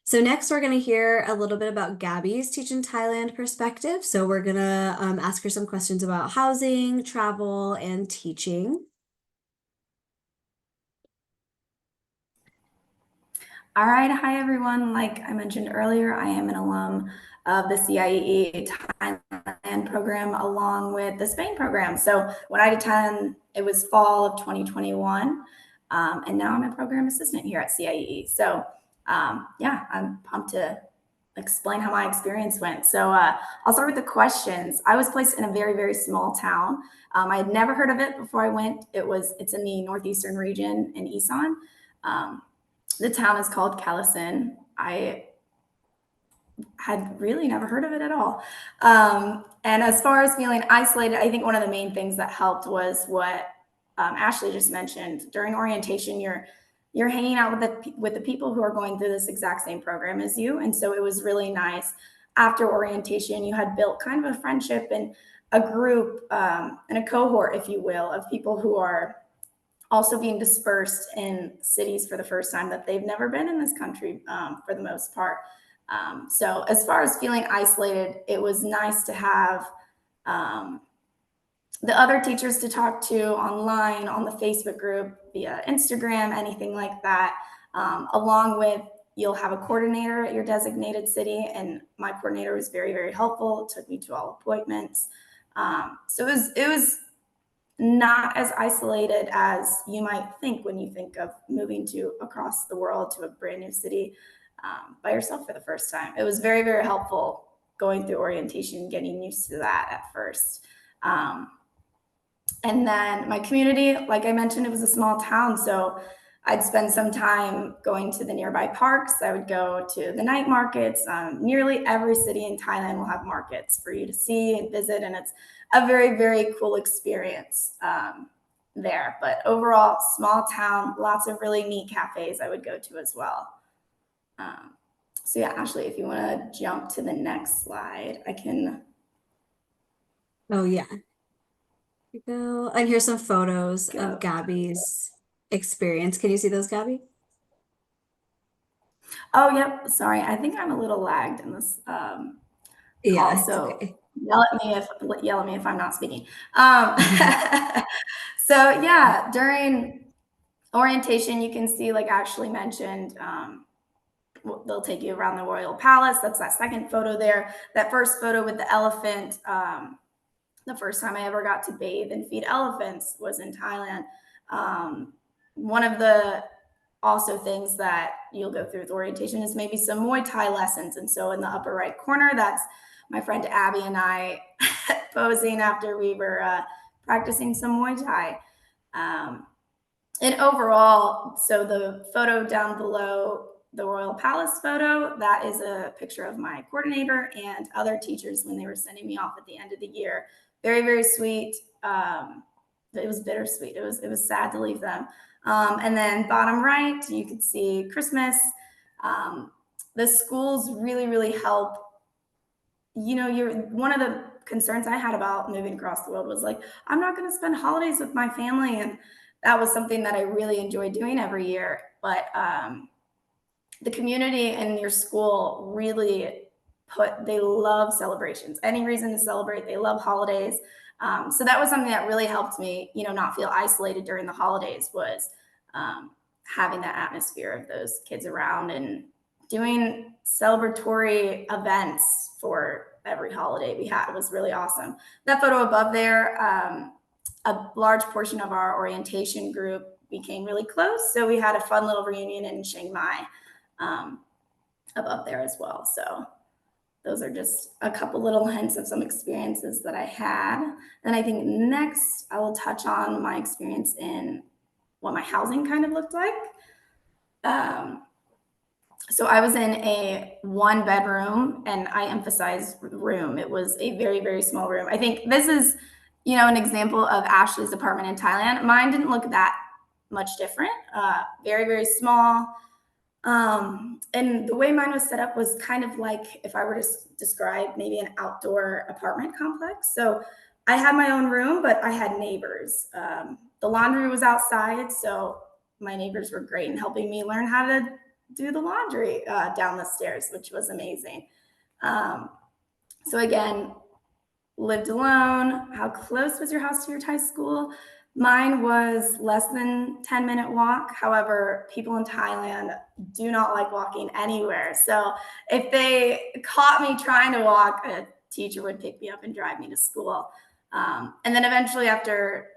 So next we're going to hear a little bit about Gabby's Teach in Thailand perspective. So we're going to ask her some questions about housing, travel, and teaching. All right, hi everyone. Like I mentioned earlier, I am an alum of the CIEE Thailand program along with the Spain program. So when I did Thailand, it was fall of 2021. And now I'm a program assistant here at CIEE. So yeah, I'm pumped to explain how my experience went. So I'll start with the questions. I was placed in a very, very small town. I had never heard of it before I went. It's in the northeastern region in Isan. Um, the town is called Callison. I had really never heard of it at all. And as far as feeling isolated, I think one of the main things that helped was what Ashley just mentioned. During orientation, you're hanging out with the people who are going through this exact same program as you, and so it was really nice. After orientation, you had built kind of a friendship and a group and a cohort, if you will, of people who are also being dispersed in cities for the first time that they've never been in this country for the most part. So as far as feeling isolated, it was nice to have um, the other teachers to talk to online, on the Facebook group, via Instagram, anything like that, along with you'll have a coordinator at your designated city. And my coordinator was very, very helpful, took me to all appointments. So it was not as isolated as you might think when you think of moving to across the world to a brand new city by yourself for the first time. It was very, very helpful going through orientation, getting used to that at first. Um, and then my community, like I mentioned, it was a small town. So I'd spend some time going to the nearby parks. I would go to the night markets. Nearly every city in Thailand will have markets for you to see and visit. And it's a very, very cool experience there. But overall, small town, lots of really neat cafes I would go to as well. Um, so, yeah, Ashley, if you want to jump to the next slide, I can. Oh yeah. Here we go. And here's some photos of Go. Gabby's experience. Can you see those, Gabby? Oh, yep. Sorry. I think I'm a little lagged in this call. Yeah, it's So okay. yell at me if I'm not speaking. Um, so yeah, during orientation, you can see, like Ashley mentioned, they'll take you around the royal palace. That's that second photo there. That first photo with the elephant. The first time I ever got to bathe and feed elephants was in Thailand. One of the also things that you'll go through with orientation is maybe some Muay Thai lessons. And so in the upper right corner, that's my friend Abby and I posing after we were practicing some Muay Thai. Um, and overall, so the photo down below the Royal Palace photo, that is a picture of my coordinator and other teachers when they were sending me off at the end of the year. Very, very sweet. It was bittersweet. It was sad to leave them. And then bottom right, you could see Christmas. Um, the schools really, really help. You're one of the concerns I had about moving across the world was like, I'm not going to spend holidays with my family. And that was something that I really enjoyed doing every year. But the community and your school really they love celebrations, any reason to celebrate. They love holidays. So that was something that really helped me, not feel isolated during the holidays was having that atmosphere of those kids around and doing celebratory events for every holiday we had. It was really awesome. That photo above there, a large portion of our orientation group became really close. So we had a fun little reunion in Chiang Mai um, above there as well. So those are just a couple little hints of some experiences that I had. And I think next I will touch on my experience in what my housing kind of looked like. Um, so I was in a one bedroom, and I emphasize room. It was a very, very small room. I think this is, an example of Ashley's apartment in Thailand. Mine didn't look that much different. Very, very small. And the way mine was set up was kind of like if I were to describe maybe an outdoor apartment complex. So I had my own room, but I had neighbors. The laundry was outside, so my neighbors were great in helping me learn how to do the laundry down the stairs, which was amazing. Um, so again, lived alone. How close was your house to your high school? Mine was less than 10-minute walk. However, people in Thailand do not like walking anywhere. So if they caught me trying to walk, a teacher would pick me up and drive me to school. And then eventually, after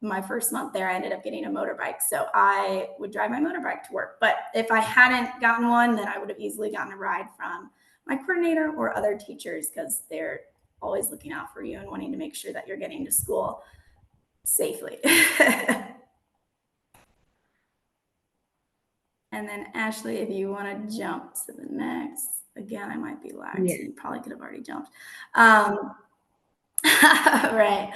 my first month there, I ended up getting a motorbike. So I would drive my motorbike to work. But if I hadn't gotten one, then I would have easily gotten a ride from my coordinator or other teachers because they're always looking out for you and wanting to make sure that you're getting to school safely. And then Ashley, if you want to jump to the next, again, I might be lagged, so you probably could have already jumped. Right.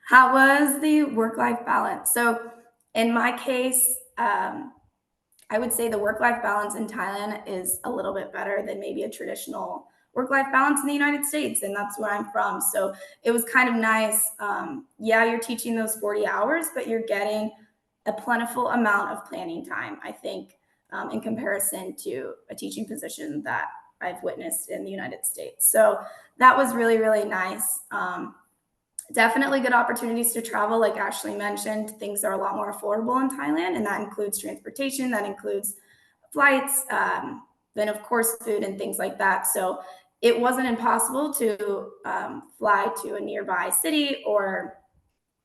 How was the work-life balance? So in my case, I would say the work-life balance in Thailand is a little bit better than maybe a traditional work-life balance in the United States, and that's where I'm from. So it was kind of nice. Yeah, you're teaching those 40 hours, but you're getting a plentiful amount of planning time, I think, in comparison to a teaching position that I've witnessed in the United States. So that was really, really nice. Definitely good opportunities to travel. Like Ashley mentioned, things are a lot more affordable in Thailand, and that includes transportation, that includes flights, then of course food and things like that. So it wasn't impossible to fly to a nearby city or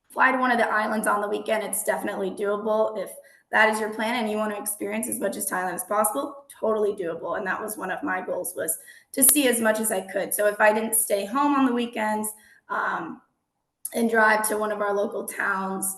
fly to one of the islands on the weekend. It's definitely doable if that is your plan and you want to experience as much as Thailand as possible. Totally doable, and that was one of my goals, was to see as much as I could. So if I didn't stay home on the weekends, and drive to one of our local towns,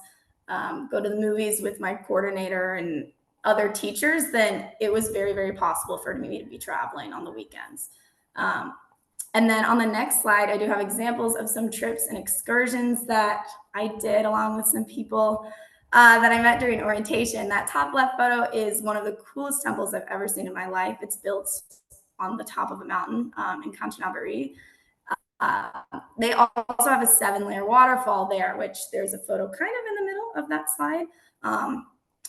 go to the movies with my coordinator and other teachers, then it was very, very possible for me to be traveling on the weekends. And then on the next slide, I do have examples of some trips and excursions that I did along with some people that I met during orientation. That top left photo is one of the coolest temples I've ever seen in my life. It's built on the top of a mountain in Kanchanaburi. They also have a 7-layer waterfall there, which there's a photo kind of in the middle of that slide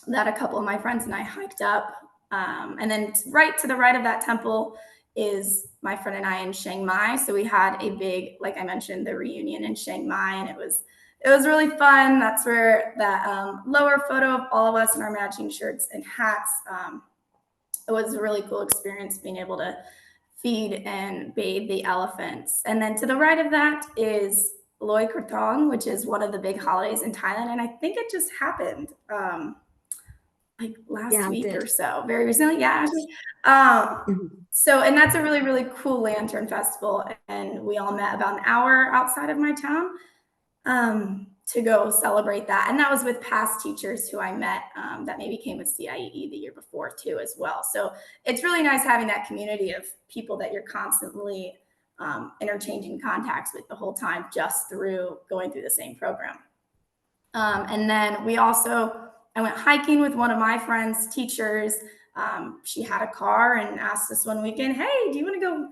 that a couple of my friends and I hiked up. And then right to the right of that temple is my friend and I in Chiang Mai. So we had a big, like I mentioned, the reunion in Chiang Mai, and it was really fun. That's where that lower photo of all of us in our matching shirts and hats. It was a really cool experience being able to feed and bathe the elephants. And then to the right of that is Loi Krathong, which is one of the big holidays in Thailand. And I think it just happened like last week or so, very recently. Yeah. So, and that's a really, really cool lantern festival. And we all met about an hour outside of my town to go celebrate that. And that was with past teachers who I met that maybe came with CIEE the year before too as well. So it's really nice having that community of people that you're constantly interchanging contacts with the whole time, just through going through the same program. And then I went hiking with one of my friend's teachers. She had a car and asked us one weekend, hey, do you want to go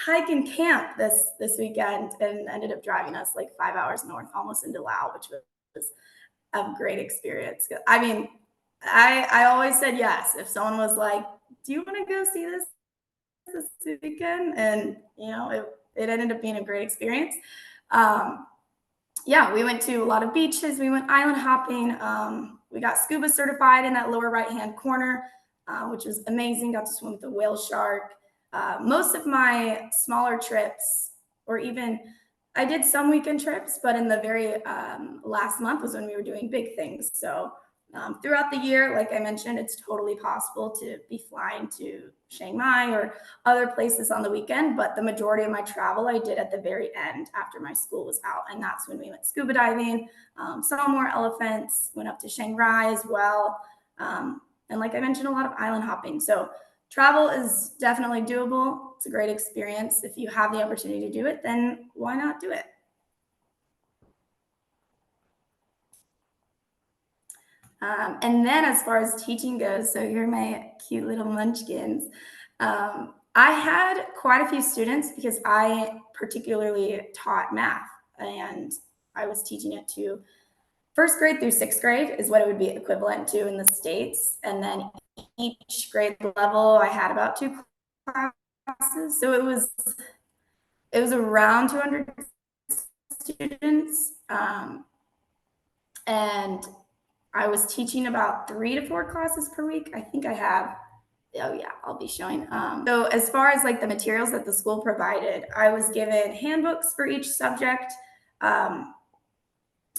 hike and camp this weekend, and ended up driving us like 5 hours north, almost into Laos, which was a great experience. I mean, I always said yes. If someone was like, do you want to go see this weekend? And, you know, it ended up being a great experience. Yeah, we went to a lot of beaches. We went island hopping. We got scuba certified in that lower right-hand corner, which was amazing. Got to swim with the whale shark. Most of my smaller trips, or even I did some weekend trips, but in the very last month was when we were doing big things. So throughout the year, like I mentioned, it's totally possible to be flying to Chiang Mai or other places on the weekend, but the majority of my travel I did at the very end after my school was out. And that's when we went scuba diving, saw more elephants, went up to Chiang Rai as well. And like I mentioned, a lot of island hopping. So travel is definitely doable. It's a great experience. If you have the opportunity to do it, then why not do it? And then as far as teaching goes, so here are my cute little munchkins. I had quite a few students because I particularly taught math, and I was teaching it to first grade through sixth grade is what it would be equivalent to in the States. And then each grade level, I had about 2 classes. So it was around 200 students. And I was teaching about 3 to 4 classes per week. I think I have, oh yeah, I'll be showing. So as far as like the materials that the school provided, I was given handbooks for each subject,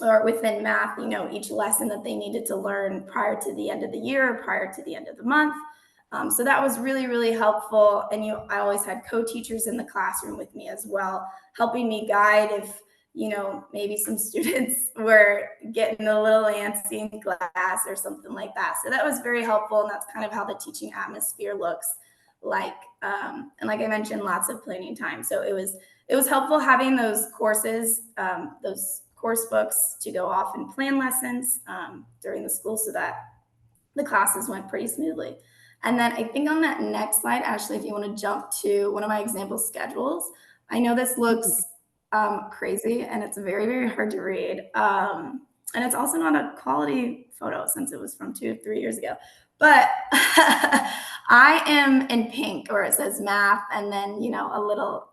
or within math, each lesson that they needed to learn prior to the end of the year, prior to the end of the month. So that was really, really helpful. And I always had co-teachers in the classroom with me as well, helping me guide if, maybe some students were getting a little antsy in class or something like that. So that was very helpful. And that's kind of how the teaching atmosphere looks like. And like I mentioned, lots of planning time. So it was helpful having those courses, those course books to go off and plan lessons during the school so that the classes went pretty smoothly. And then I think on that next slide, Ashley, if you want to jump to one of my example schedules, I know this looks crazy and it's very, very hard to read. And it's also not a quality photo since it was from 2 to 3 years ago. But I am in pink where it says math and then, a little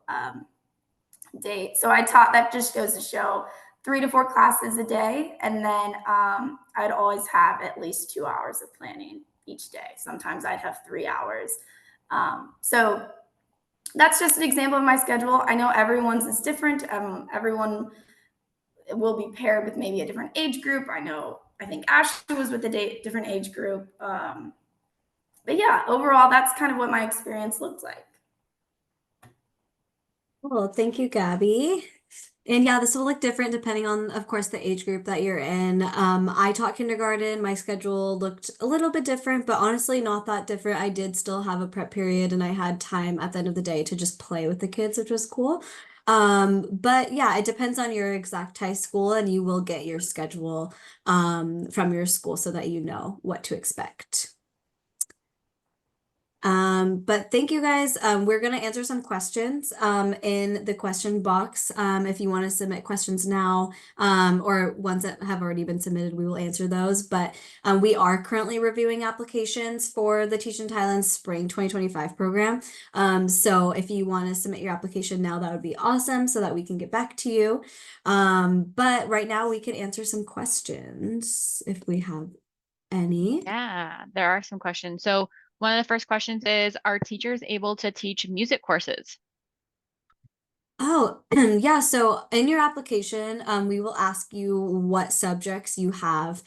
date. So I taught, that just goes to show 3 to 4 classes a day. And then I'd always have at least 2 hours of planning each day. Sometimes I'd have 3 hours. So that's just an example of my schedule. I know everyone's is different. Everyone will be paired with maybe a different age group. I think Ashley was with a different age group. But yeah, overall, that's kind of what my experience looked like. Well, thank you, Gabby. And yeah, this will look different depending on, of course, the age group that you're in. I taught kindergarten. My schedule looked a little bit different, but honestly, not that different. I did still have a prep period and I had time at the end of the day to just play with the kids, which was cool. But yeah, it depends on your exact high school and you will get your schedule from your school so that you know what to expect. But thank you guys. We're going to answer some questions in the question box. If you want to submit questions now or ones that have already been submitted, we will answer those. But we are currently reviewing applications for the Teach in Thailand Spring 2025 program. So if you want to submit your application now, that would be awesome so that we can get back to you. But right now we can answer some questions if we have any. Yeah, there are some questions. So one of the first questions is, are teachers able to teach music courses? Oh, yeah. So in your application, we will ask you what subjects you have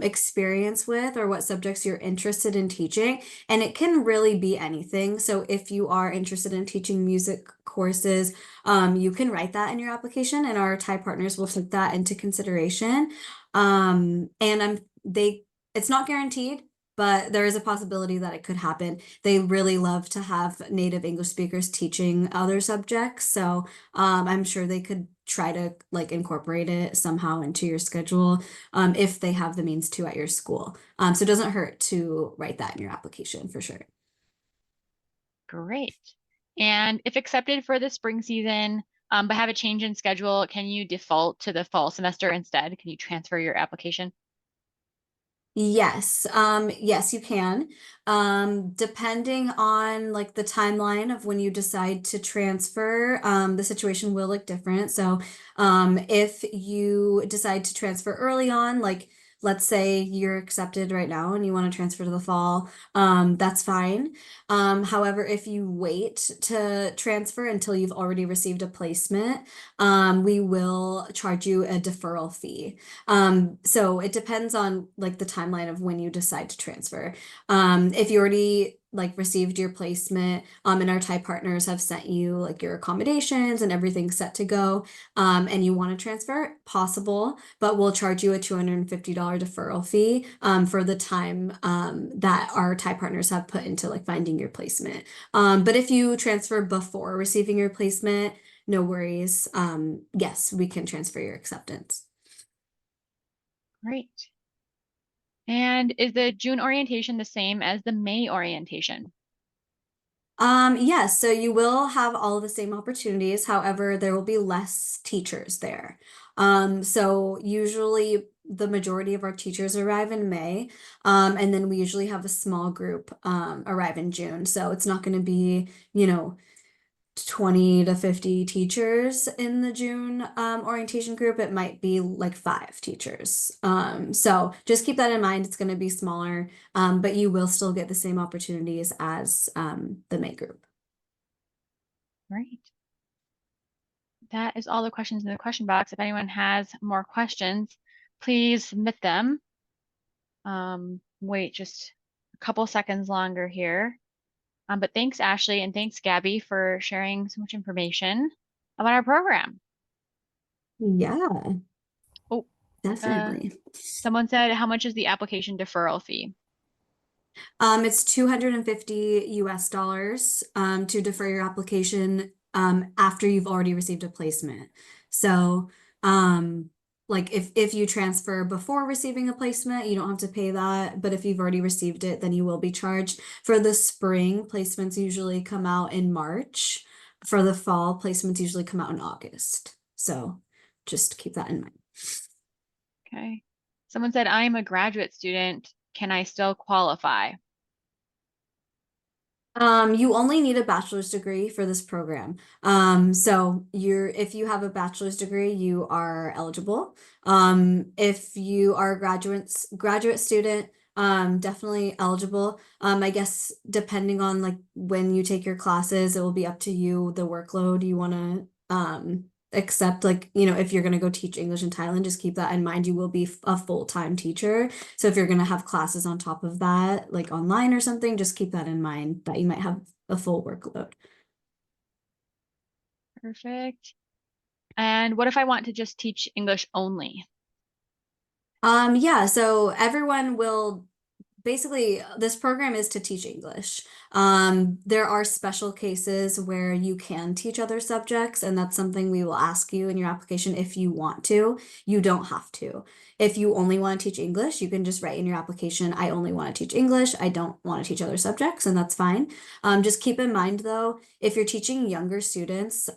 experience with or what subjects you're interested in teaching. And it can really be anything. So if you are interested in teaching music courses, you can write that in your application and our Thai partners will take that into consideration. And it's not guaranteed, but there is a possibility that it could happen. They really love to have native English speakers teaching other subjects. So I'm sure they could try to like incorporate it somehow into your schedule if they have the means to at your school. So it doesn't hurt to write that in your application for sure. Great. And if accepted for the spring season, but have a change in schedule, can you default to the fall semester instead? Can you transfer your application? Yes, yes, you can. Depending on like the timeline of when you decide to transfer, the situation will look different. So, if you decide to transfer early on, like let's say you're accepted right now and you want to transfer to the fall, that's fine. However, if you wait to transfer until you've already received a placement, we will charge you a deferral fee. So it depends on like the timeline of when you decide to transfer. If you already like received your placement, and our Thai partners have sent you like your accommodations and everything set to go, and you want to transfer, possible, but we'll charge you a $250 deferral fee, for the time, that our Thai partners have put into like finding your placement. But if you transfer before receiving your placement, no worries. Yes, we can transfer your acceptance. Great. And is the June orientation the same as the May orientation? Yes, so you will have all of the same opportunities. However, there will be less teachers there. So usually the majority of our teachers arrive in May, and then we usually have a small group arrive in June. So it's not going to be, 20 to 50 teachers in the June orientation group. It might be like 5 teachers. So just keep that in mind. It's going to be smaller, but you will still get the same opportunities as the May group. Great. That is all the questions in the question box. If anyone has more questions, please submit them. Wait just a couple seconds longer here. But thanks, Ashley, and thanks, Gabby, for sharing so much information about our program. Yeah, Oh, definitely. someone said, how much is the application deferral fee? It's $250 US to defer your application after you've already received a placement. So, like if you transfer before receiving a placement, you don't have to pay that. But if you've already received it, then you will be charged. For the spring, placements usually come out in March. For the fall, placements usually come out in August. So just keep that in mind. Okay. Someone said, I'm a graduate student. Can I still qualify? You only need a bachelor's degree for this program. So if you have a bachelor's degree, you are eligible. If you are a graduate student, definitely eligible. I guess depending on like when you take your classes, it will be up to you the workload you want to accept. Like, if you're going to go teach English in Thailand, just keep that in mind. You will be a full-time teacher. So if you're going to have classes on top of that, like online or something, just keep that in mind that you might have a full workload. Perfect. And what if I want to just teach English only? Yeah, so everyone will basically, this program is to teach English. There are special cases where you can teach other subjects, and that's something we will ask you in your application if you want to. You don't have to. If you only want to teach English, you can just write in your application, I only want to teach English. I don't want to teach other subjects, and that's fine. Just keep in mind, though, if you're teaching younger students,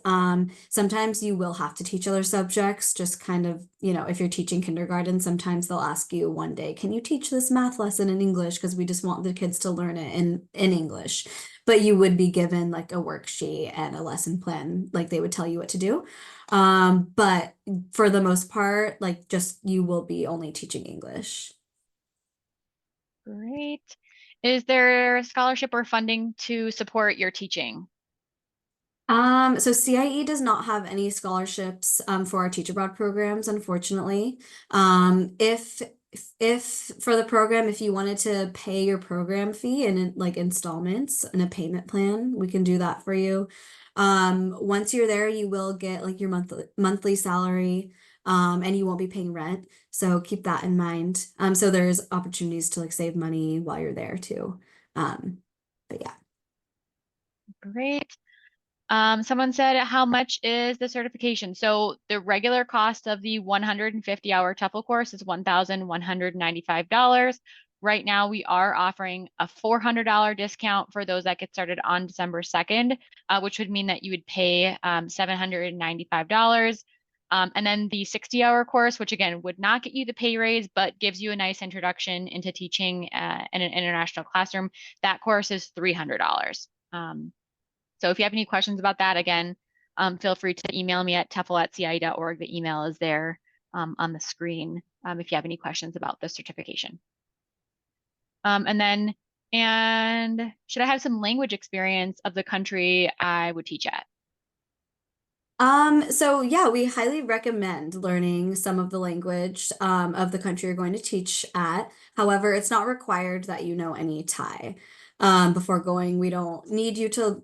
sometimes you will have to teach other subjects, just kind of, if you're teaching kindergarten, sometimes they'll ask you one day, can you teach this math lesson in English? Because we just want the kids to learn it in English. But you would be given like a worksheet and a lesson plan, like they would tell you what to do. But for the most part, like just you will be only teaching English. Great. Is there scholarship or funding to support your teaching? So CIE does not have any scholarships for our Teach Abroad programs, unfortunately. If for the program, if you wanted to pay your program fee in like installments in a payment plan, we can do that for you. Once you're there, you will get like your monthly salary, and you won't be paying rent. So keep that in mind. So there's opportunities to like save money while you're there too. But yeah. Great. Someone said, how much is the certification? So the regular cost of the 150-hour TEFL course is $1,195. Right now, we are offering a $400 discount for those that get started on December 2nd, which would mean that you would pay $795. And then the 60-hour course, which again would not get you the pay raise, but gives you a nice introduction into teaching in an international classroom, that course is $300. So if you have any questions about that, again, feel free to email me at tefl@cie.org. The email is there on the screen if you have any questions about the certification. And should I have some language experience of the country I would teach at? So yeah, we highly recommend learning some of the language of the country you're going to teach at. However, it's not required that you know any Thai. Before going, we don't need you to,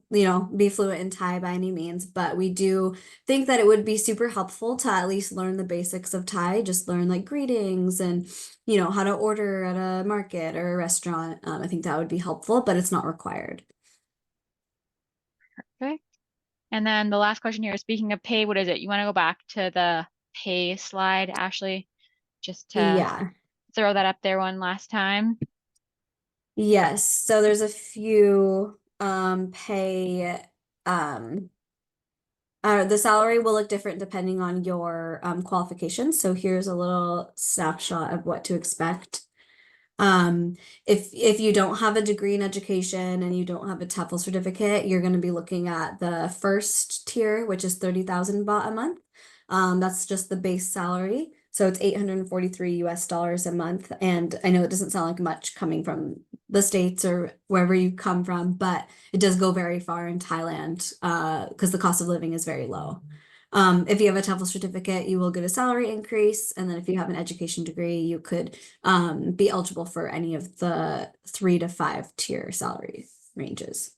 be fluent in Thai by any means, but we do think that it would be super helpful to at least learn the basics of Thai, just learn like greetings and, how to order at a market or a restaurant. I think that would be helpful, but it's not required. Perfect. And then the last question here, speaking of pay, what is it? You want to go back to the pay slide, Ashley, just to Yeah. throw that up there one last time? Yes, so there's a few pay um The salary will look different depending on your qualifications. So here's a little snapshot of what to expect. Um, if you don't have a degree in education and you don't have a TEFL certificate, you're going to be looking at the first tier, which is 30,000 baht a month. That's just the base salary. So it's 843 US dollars a month. And I know it doesn't sound like much coming from the States or wherever you come from, but it does go very far in Thailand, because the cost of living is very low. If you have a TEFL certificate, you will get a salary increase. And then if you have an education degree, you could be eligible for any of the 3 to 5 tier salary ranges.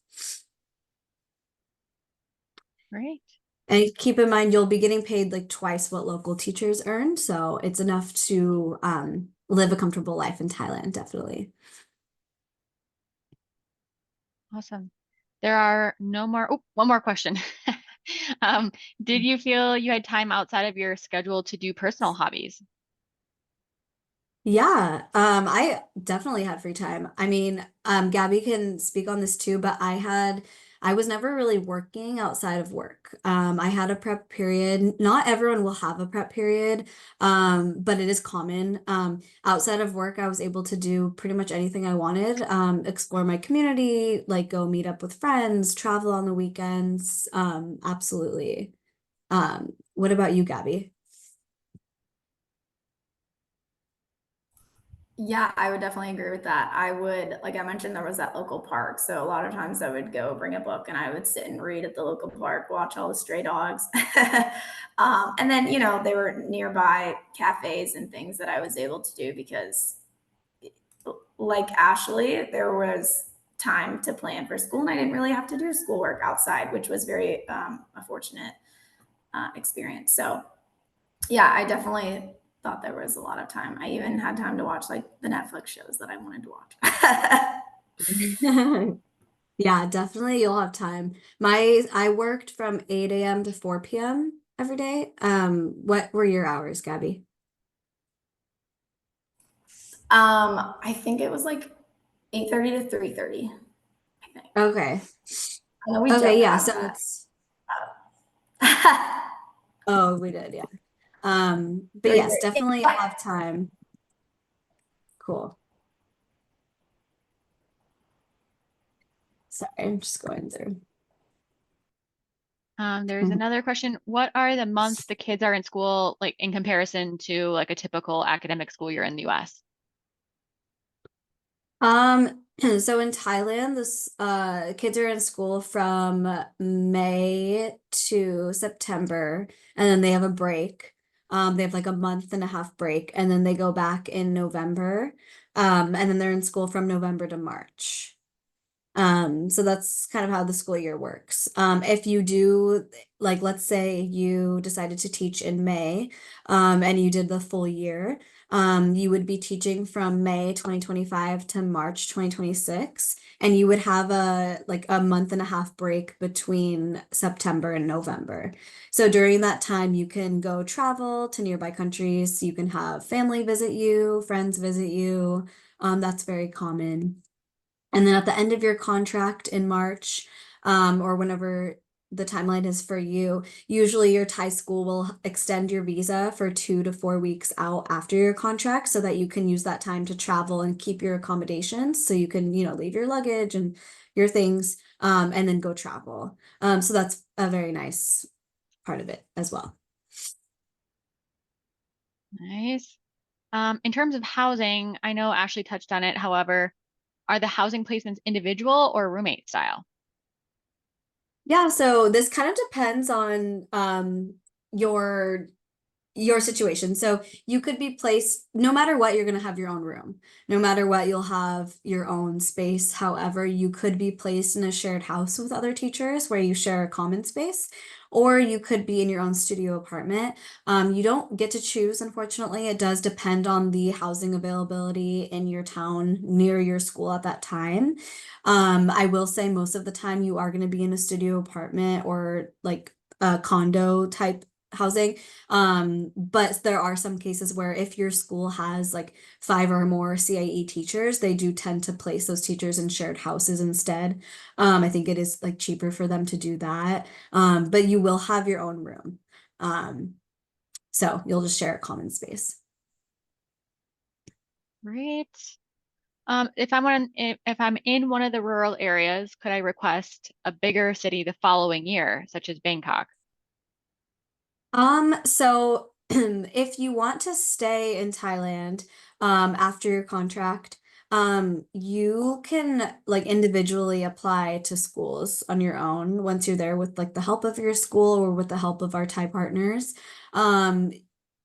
Great. And keep in mind, you'll be getting paid like twice what local teachers earn. So it's enough to live a comfortable life in Thailand, definitely. Awesome. There are no more. Oh, one more question. Did you feel you had time outside of your schedule to do personal hobbies? Yeah, I definitely had free time. I mean, Gabby can speak on this too, but I was never really working outside of work. I had a prep period. Not everyone will have a prep period, but it is common. Outside of work, I was able to do pretty much anything I wanted, explore my community, like go meet up with friends, travel on the weekends. Absolutely. What about you, Gabby? Yeah, I would definitely agree with that. I would, like I mentioned, there was that local park. So a lot of times I would go bring a book and I would sit and read at the local park, watch all the stray dogs. And then, they were nearby cafes and things that I was able to do because, like Ashley, there was time to plan for school and I didn't really have to do schoolwork outside, which was very a fortunate experience. So, yeah, I definitely thought there was a lot of time. I even had time to watch like the Netflix shows that I wanted to watch. Yeah, definitely you'll have time. I worked from 8 a.m. to 4 p.m. every day. What were your hours, Gabby? I think it was like 8:30 to 3:30, I think. Okay. I know we Okay, joke yeah, about so it's that. oh, we did, yeah. But yes, 3:30. definitely you'll have time. Cool. Sorry, I'm just going through. There's another question. What are the months the kids are in school, like in comparison to like a typical academic school year in the US? So in Thailand, this kids are in school from May to September, and then they have a break. They have like a month and a half break, and then they go back in November. And then they're in school from November to March. So that's kind of how the school year works. If you do, like, let's say you decided to teach in May, and you did the full year, you would be teaching from May 2025 to March 2026, and you would have a month and a half break between September and November. So during that time, you can go travel to nearby countries. You can have family visit you, friends visit you. That's very common. And then at the end of your contract in March, or whenever the timeline is for you, usually your Thai school will extend your visa for 2 to 4 weeks out after your contract so that you can use that time to travel and keep your accommodations. So you can, leave your luggage and your things, and then go travel. So that's a very nice part of it as well. Nice. In terms of housing, I know Ashley touched on it. However, are the housing placements individual or roommate style? Yeah, so this kind of depends on your your situation. So you could be placed, no matter what, you're going to have your own room. No matter what, you'll have your own space. However, you could be placed in a shared house with other teachers where you share a common space, or you could be in your own studio apartment. You don't get to choose, unfortunately. It does depend on the housing availability in your town near your school at that time. I will say most of the time you are going to be in a studio apartment or like a condo type housing. But there are some cases where if your school has like 5 or more CIE teachers, they do tend to place those teachers in shared houses instead. I think it is like cheaper for them to do that. But you will have your own room. So you'll just share a common space. Great. If I'm in one of the rural areas, could I request a bigger city the following year, such as Bangkok? So if you want to stay in Thailand, after your contract, you can like individually apply to schools on your own once you're there with like the help of your school or with the help of our Thai partners. Um,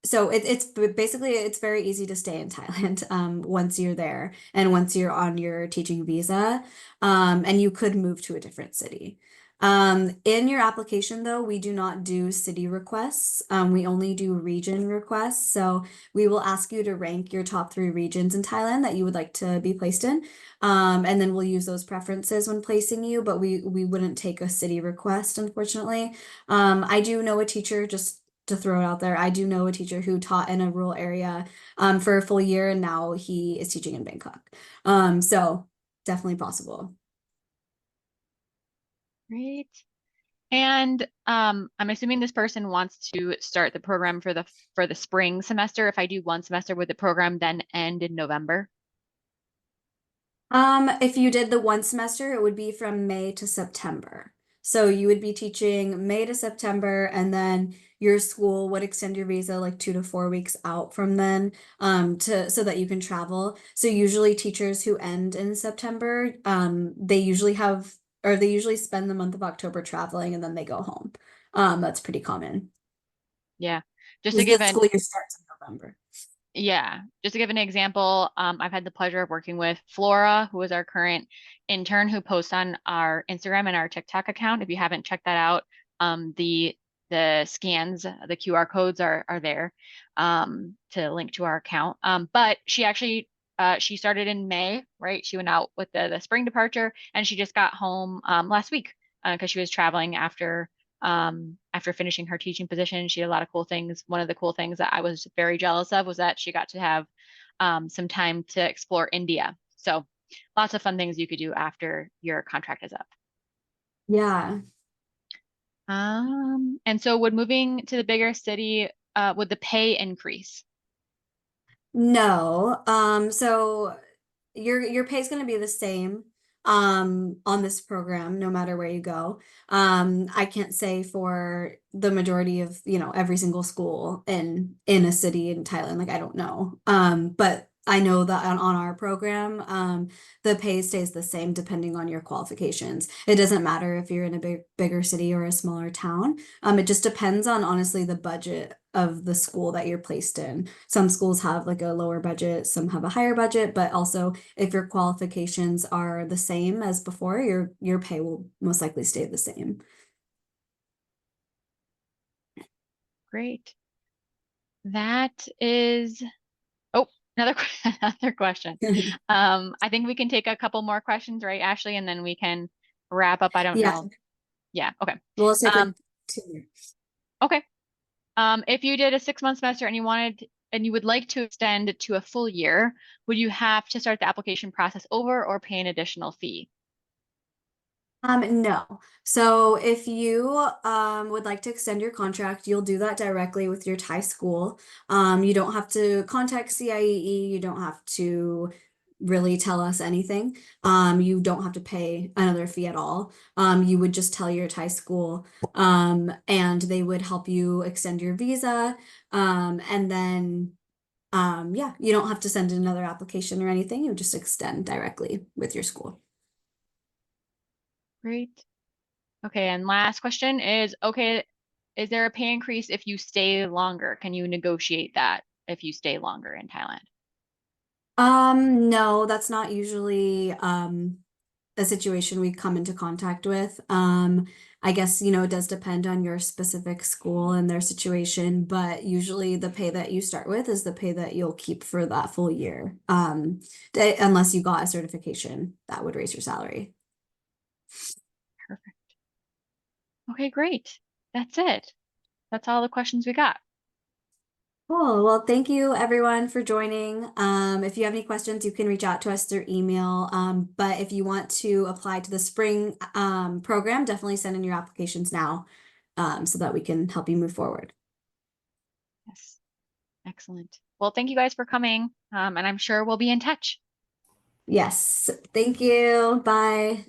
so it's basically it's very easy to stay in Thailand once you're there and once you're on your teaching visa, and you could move to a different city. In your application, though, we do not do city requests. We only do region requests. So we will ask you to rank your top 3 regions in Thailand that you would like to be placed in. And then we'll use those preferences when placing you, but we wouldn't take a city request, unfortunately. I do know a teacher, just to throw it out there, I do know a teacher who taught in a rural area for a full year, and now he is teaching in Bangkok. So definitely possible. Great. And I'm assuming this person wants to start the program for the spring semester. If I do one semester, would the program then end in November? If you did the one semester, it would be from May to September. So you would be teaching May to September, and then your school would extend your visa like 2 to 4 weeks out from then, to so that you can travel. So usually teachers who end in September, they usually spend the month of October traveling and then they go home. That's pretty common. Yeah. Just to Because give the an school year starts in November. Yeah, just to give an example, I've had the pleasure of working with Flora, who is our current intern who posts on our Instagram and our TikTok account. If you haven't checked that out, the scans, the QR codes are there to link to our account. But she actually she started in May, right? She went out with the spring departure, and she just got home last week because she was traveling after finishing her teaching position. She had a lot of cool things. One of the cool things that I was very jealous of was that she got to have some time to explore India. So lots of fun things you could do after your contract is up. Yeah. And so would moving to the bigger city, would the pay increase? No. So your pay is going to be the same on this program no matter where you go. I can't say for the majority of, every single school in a city in Thailand, like I don't know. But I know that on our program, the pay stays the same depending on your qualifications. It doesn't matter if you're in a bigger city or a smaller town. It just depends on honestly the budget of the school that you're placed in. Some schools have like a lower budget, some have a higher budget, but also if your qualifications are the same as before, your pay will most likely stay the same. Great. That is, oh, another another question. I think we can take a couple more questions, right, Ashley, and then we can wrap up. I don't Yeah, know. Yeah, okay. we'll take like Um, 2 years. okay. If you did a 6 month semester and you would like to extend to a full year, would you have to start the application process over or pay an additional fee? No. So if you would like to extend your contract, you'll do that directly with your Thai school. You don't have to contact CIEE. You don't have to really tell us anything. You don't have to pay another fee at all. You would just tell your Thai school, and they would help you extend your visa. And then, yeah, you don't have to send in another application or anything. You just extend directly with your school. Great. Okay, and last question is, okay, is there a pay increase if you stay longer? Can you negotiate that if you stay longer in Thailand? No, that's not usually a situation we come into contact with. I guess, it does depend on your specific school and their situation, but usually the pay that you start with is the pay that you'll keep for that full year. Unless you got a certification that would raise your salary. Perfect. Okay, great. That's it. that's all the questions we got. Cool. Well, thank you everyone for joining. If you have any questions, you can reach out to us through email. But if you want to apply to the spring program, definitely send in your applications now so that we can help you move forward. Yes. Excellent. Well, thank you guys for coming. And I'm sure we'll be in touch. Yes. Thank you. Bye.